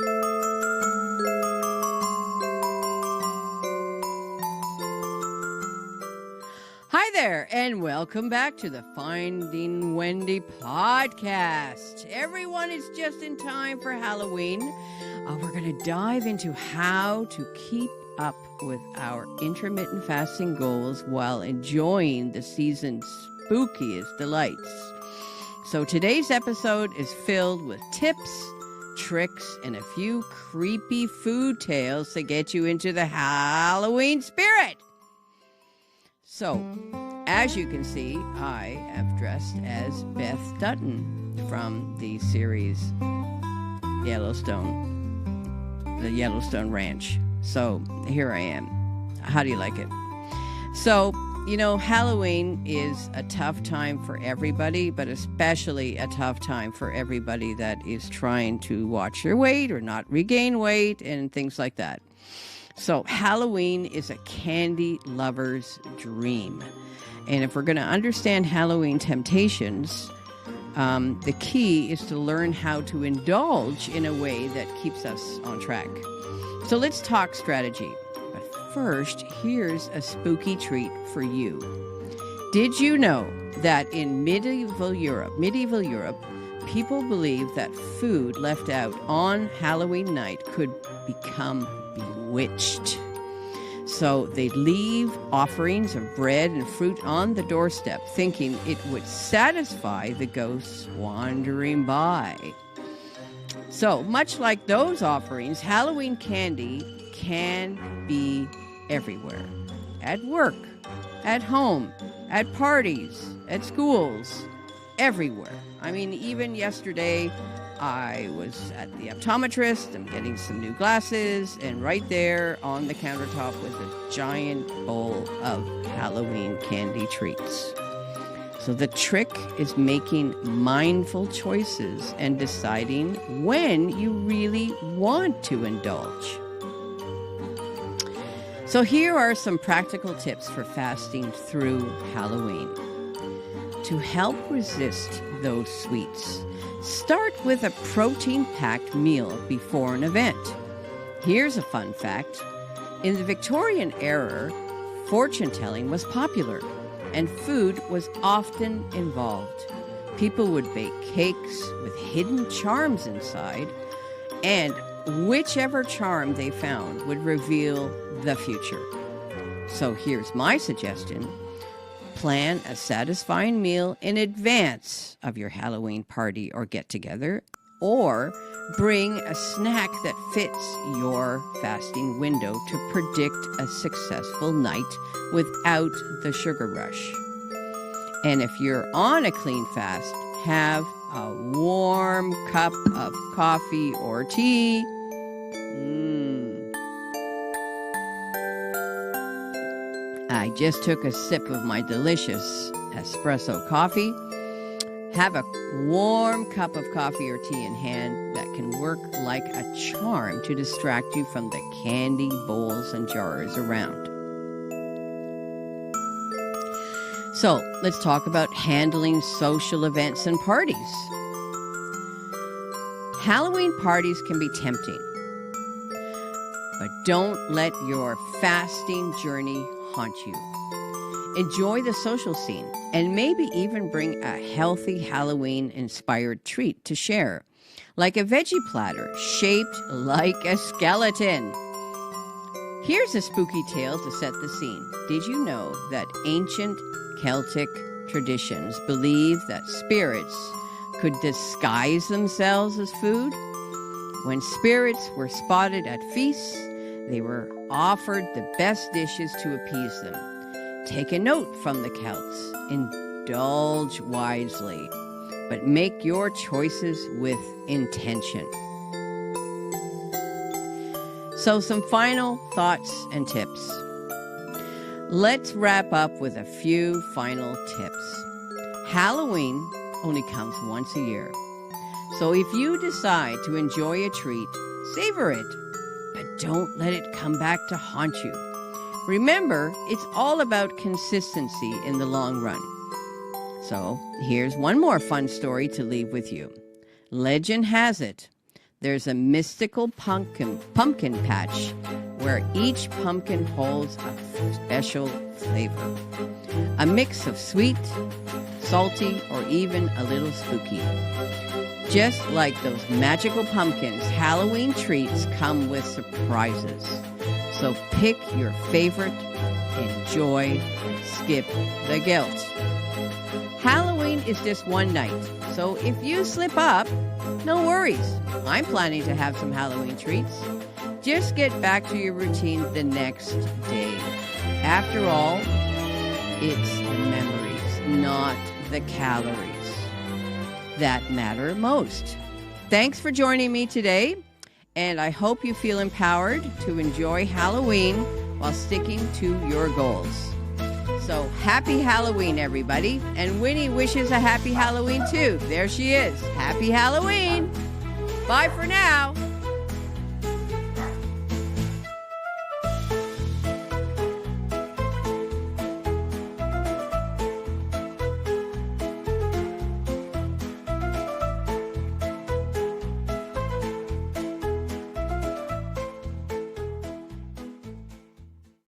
Hi there, and welcome back to the Finding Wendy Podcast. Everyone is just in time for Halloween. We're going to dive into how to keep up with our intermittent fasting goals while enjoying the season's spookiest delights. So today's episode is filled with tips, tricks, and a few creepy food tales to get you into the Halloween spirit. So, as you can see, I have dressed as Beth Dutton from the series the Yellowstone Ranch. So, here I am. How do you like it? So, you know, Halloween is a tough time for everybody, but especially a tough time for everybody that is trying to watch their weight or not regain weight and things like that. So Halloween is a candy lover's dream. And if we're going to understand Halloween temptations, the key is to learn how to indulge in a way that keeps us on track. So let's talk strategy. But first, here's a spooky treat for you. Did you know that in medieval Europe, people believed that food left out on Halloween night could become bewitched. So they'd leave offerings of bread and fruit on the doorstep, thinking it would satisfy the ghosts wandering by. So, much like those offerings, Halloween candy can be everywhere. At work, at home, at parties, at schools, everywhere. I mean, even yesterday, I was at the optometrist. I'm getting some new glasses, and right there on the countertop was a giant bowl of Halloween candy treats. So the trick is making mindful choices and deciding when you really want to indulge. So here are some practical tips for fasting through Halloween. To help resist those sweets, start with a protein-packed meal before an event. Here's a fun fact. In the Victorian era, fortune-telling was popular, and food was often involved. People would bake cakes with hidden charms inside, and whichever charm they found would reveal the future. So here's my suggestion. Plan a satisfying meal in advance of your Halloween party or get-together, or bring a snack that fits your fasting window to predict a successful night without the sugar rush. And if you're on a clean fast, have a warm cup of coffee or tea. I just took a sip of my delicious espresso coffee. Have a warm cup of coffee or tea in hand that can work like a charm to distract you from the candy bowls and jars around. So let's talk about handling social events and parties. Halloween parties can be tempting, but don't let your fasting journey haunt you. Enjoy the social scene and maybe even bring a healthy Halloween-inspired treat to share, like a veggie platter shaped like a skeleton. Here's a spooky tale to set the scene. Did you know that ancient Celtic traditions believed that spirits could disguise themselves as food? When spirits were spotted at feasts, they were offered the best dishes to appease them. Take a note from the Celts. Indulge wisely, but make your choices with intention. So some final thoughts and tips. Let's wrap up with a few final tips. Halloween only comes once a year. So if you decide to enjoy a treat, savor it, but don't let it come back to haunt you. Remember, it's all about consistency in the long run. So here's one more fun story to leave with you. Legend has it there's a mystical pumpkin patch where each pumpkin holds a special flavor. A mix of sweet, salty, or even a little spooky. Just like those magical pumpkins, Halloween treats come with surprises. So pick your favorite, enjoy, skip the guilt. Halloween is just one night, so if you slip up, no worries. I'm planning to have some Halloween treats. Just get back to your routine the next day. After all, it's the memories, not the calories, that matter most. Thanks for joining me today, and I hope you feel empowered to enjoy Halloween while sticking to your goals. So happy Halloween, everybody. And Winnie wishes a happy Halloween too. There she is. Happy Halloween. Bye for now.